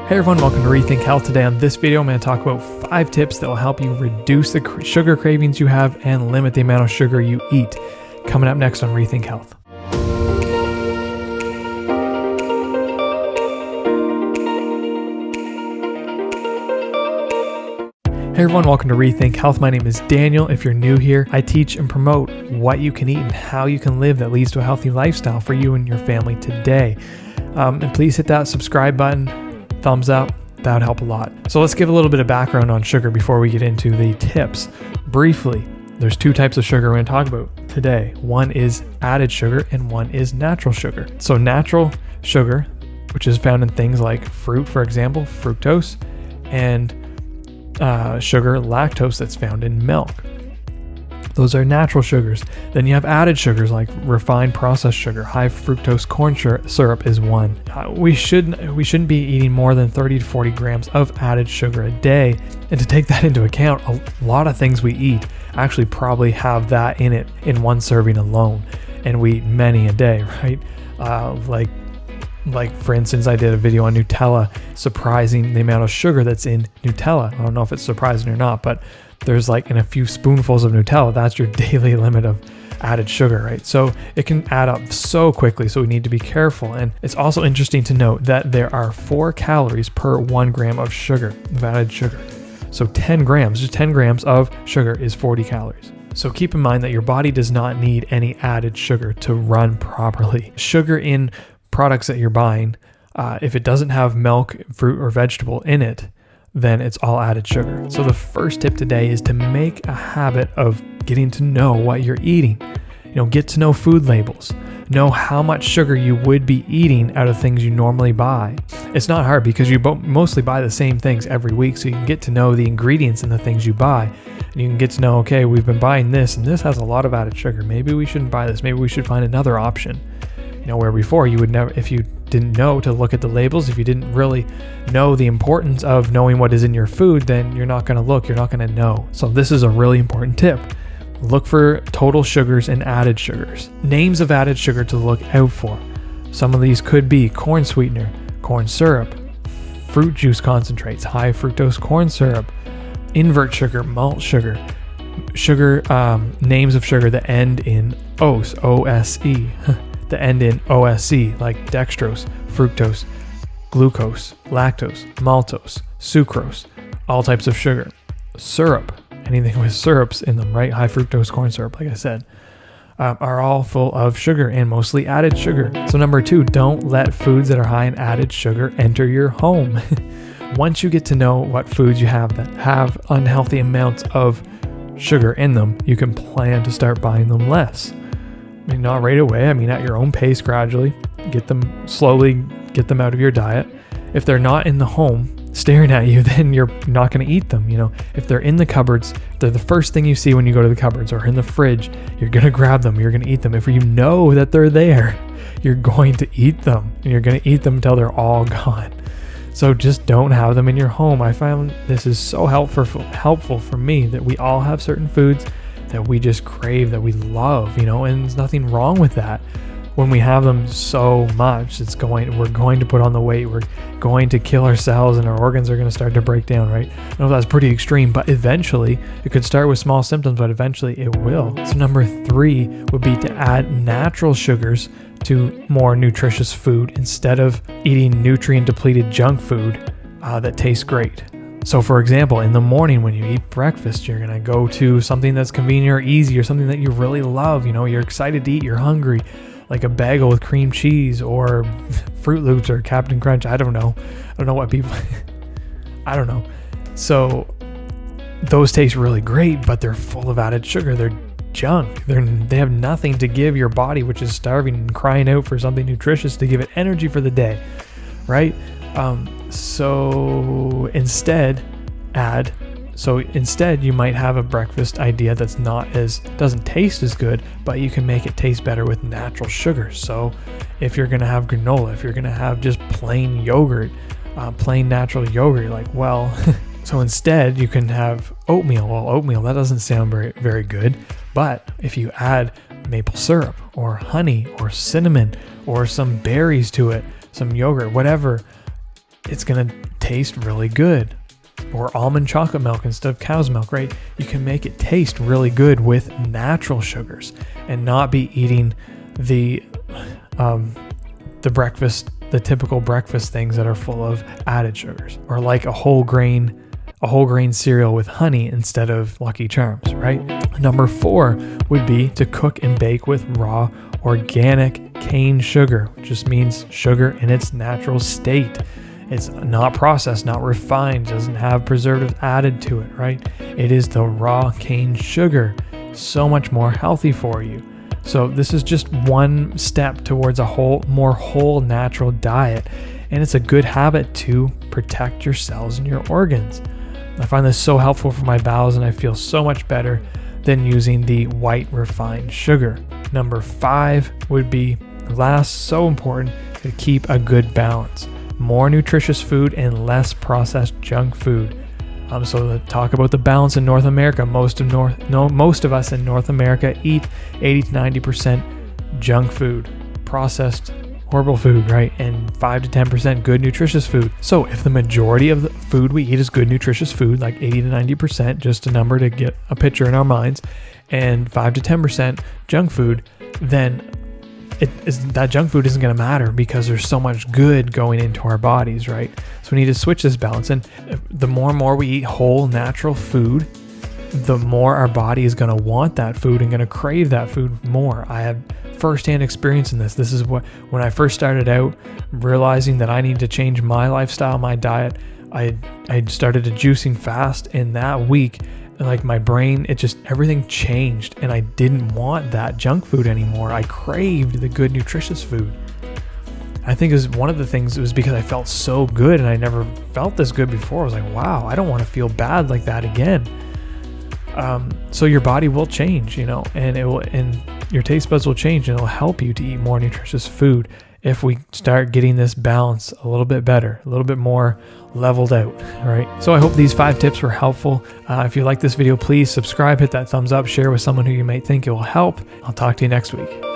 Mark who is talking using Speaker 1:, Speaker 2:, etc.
Speaker 1: Hey everyone, welcome to Rethink Health. Today on this video, I'm going to talk about 5 tips that will help you reduce the sugar cravings you have and limit the amount of sugar you eat. Coming up next on Rethink Health. Hey everyone, welcome to Rethink Health. My name is Daniel. If you're new here, I teach and promote what you can eat and how you can live that leads to a healthy lifestyle for you and your family today. And please hit that subscribe button. Thumbs up, that would help a lot. So let's give a little bit of background on sugar before we get into the tips. Briefly, there's 2 types of sugar we're going to talk about today. One is added sugar and one is natural sugar. So natural sugar, which is found in things like fruit, for example, fructose, and sugar, lactose, that's found in milk. Those are natural sugars. Then you have added sugars like refined processed sugar. High fructose corn syrup is one. We shouldn't be eating more than 30 to 40 grams of added sugar a day. And to take that into account, a lot of things we eat actually probably have that in it in one serving alone. And we eat many a day, right? Like for instance, I did a video on Nutella, surprising the amount of sugar that's in Nutella. I don't know if it's surprising or not, but there's like in a few spoonfuls of Nutella, that's your daily limit of added sugar, right? So it can add up so quickly, so we need to be careful. And it's also interesting to note that there are 4 calories per 1 gram of sugar, of added sugar. So 10 grams, just 10 grams of sugar is 40 calories. So keep in mind that your body does not need any added sugar to run properly. Sugar in products that you're buying, if it doesn't have milk, fruit, or vegetable in it, then it's all added sugar. So the first tip today is to make a habit of getting to know what you're eating. Get to know food labels. Know how much sugar you would be eating out of things you normally buy. It's not hard because you mostly buy the same things every week, so you can get to know the ingredients in the things you buy. And you can get to know, okay, we've been buying this and this has a lot of added sugar. Maybe we shouldn't buy this. Maybe we should find another option. Where before you would never, if you didn't know to look at the labels, if you didn't really know the importance of knowing what is in your food, then you're not going to look, you're not going to know. So this is a really important tip. Look for total sugars and added sugars. Names of added sugar to look out for. Some of these could be corn sweetener, corn syrup, fruit juice concentrates, high fructose corn syrup, invert sugar, malt sugar, names of sugar that end in OSE, O-S-E. that end in OSE, like dextrose, fructose, glucose, lactose, maltose, sucrose, all types of sugar. Syrup, anything with syrups in them, right? High fructose corn syrup, like I said, are all full of sugar and mostly added sugar. So number 2, don't let foods that are high in added sugar enter your home. Once you get to know what foods you have that have unhealthy amounts of sugar in them, you can plan to start buying them less. Not right away. At your own pace, gradually. Get them out of your diet. If they're not in the home staring at you, then you're not going to eat them. If they're in the cupboards, they're the first thing you see when you go to the cupboards, or in the fridge, you're going to grab them. You're going to eat them. If you know that they're there, you're going to eat them, and you're going to eat them until they're all gone. So just don't have them in your home. I found this is so helpful for me that we all have certain foods that we just crave, that we love, and there's nothing wrong with that. When we have them so much, we're going to put on the weight, we're going to kill ourselves, and our organs are going to start to break down, right? I know that's pretty extreme, but eventually, it could start with small symptoms, but eventually it will. So number 3 would be to add natural sugars to more nutritious food instead of eating nutrient-depleted junk food that tastes great. So for example, in the morning when you eat breakfast, you're going to go to something that's convenient or easy, or something that you really love. You're excited to eat, you're hungry, like a bagel with cream cheese or Fruit Loops or Captain Crunch. I don't know what people, I don't know. So those taste really great, but they're full of added sugar. They're junk. They have nothing to give your body, which is starving and crying out for something nutritious to give it energy for the day, right? So instead you might have a breakfast idea that's doesn't taste as good, but you can make it taste better with natural sugar. So if you're going to have granola, if you're going to have just plain yogurt, plain natural yogurt, so instead you can have oatmeal. Well, oatmeal, that doesn't sound very, very good, but if you add maple syrup or honey or cinnamon or some berries to it, some yogurt, whatever, it's going to taste really good. Or almond chocolate milk instead of cow's milk, right? You can make it taste really good with natural sugars and not be eating the typical breakfast things that are full of added sugars, or like a whole grain cereal with honey instead of Lucky Charms, right? Number 4 would be to cook and bake with raw organic cane sugar, which just means sugar in its natural state. It's not processed, not refined, doesn't have preservatives added to it, right? It is the raw cane sugar, so much more healthy for you. So this is just one step towards a more whole natural diet, and it's a good habit to protect your cells and your organs. I find this so helpful for my bowels, and I feel so much better than using the white refined sugar. Number 5 would be, last, so important, to keep a good balance. More nutritious food and less processed junk food. So to talk about the balance in North America, most of us in North America eat 80 to 90% junk food, processed horrible food, right? And 5 to 10% good nutritious food. So if the majority of the food we eat is good nutritious food, like 80 to 90%, just a number to get a picture in our minds, and 5 to 10% junk food, then that junk food isn't going to matter because there's so much good going into our bodies, right? So we need to switch this balance. And the more and more we eat whole, natural food, the more our body is going to want that food and going to crave that food more. I have firsthand experience in this. This is when I first started out realizing that I need to change my lifestyle, my diet. I started a juicing fast, and that week, like my brain, everything changed, and I didn't want that junk food anymore. I craved the good nutritious food. I think it was one of the things, it was because I felt so good, and I never felt this good before. I was like, wow, I don't want to feel bad like that again. So your body will change, and your taste buds will change, and it'll help you to eat more nutritious food if we start getting this balance a little bit better, a little bit more leveled out, right? So I hope these 5 tips were helpful. If you like this video, please subscribe, hit that thumbs up, share with someone who you might think it will help. I'll talk to you next week.